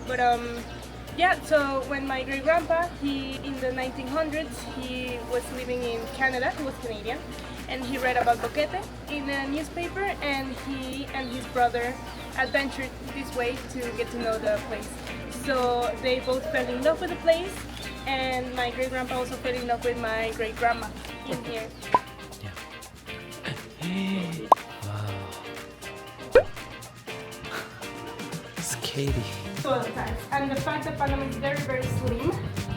But yeah, so when my great grandpa, he in the 1900s, he was living in Canada. He was Canadian, and he read about Boquete in a newspaper, and he and his brother adventured this way to get to know the place. So they both fell in love with the place, and my great grandpa also fell in love with my great grandma in here. Wow. Skating. So all the time. And the fact that Panama is very, very slim,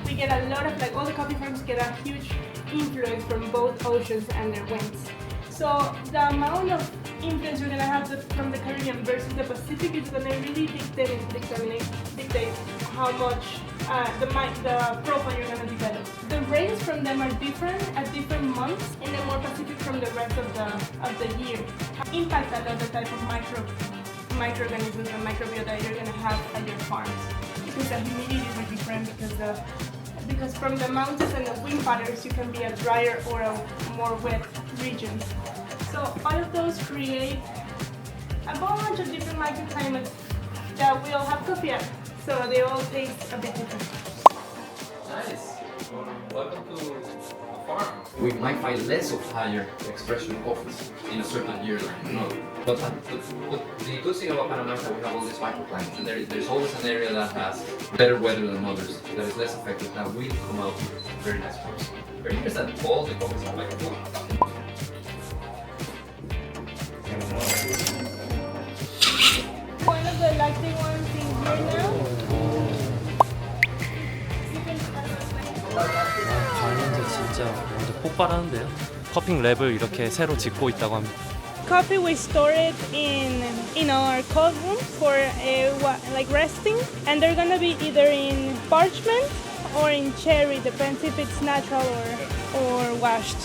we get a lot of, like, all the coffee farms get a huge influence from both oceans and their winds. So the amount of influence you're gonna have from the Caribbean versus the Pacific is gonna really dictate how much the profile you're gonna develop. The rains from them are different at different months, and they're more Pacific from the rest of the year. Impact a lot the type of microorganisms and microbiota you're gonna have at your farms, because the humidity is different, because from the mountains and the wind patterns you can be a drier or a more wet region. So all of those create a bunch of different microclimates that we all have coffee at. So they all taste a bit different. Nice. Welcome to a farm. We might find less of higher expression of coffees in a certain year than another. But the good thing about Panama is that we have all these microclimates, and there's always an area that has better weather than others, that is less affected, that will come out with very nice crops. Very interesting that all the coffees are like that. One of the likely ones in here now. 가는데 진짜 완전 폭발하는데요. 커핑 랩을 이렇게 새로 짓고 있다고 합니다. Coffee we store it in our cold room for like resting, and they're gonna be either in parchment or in cherry, depends if it's natural or washed.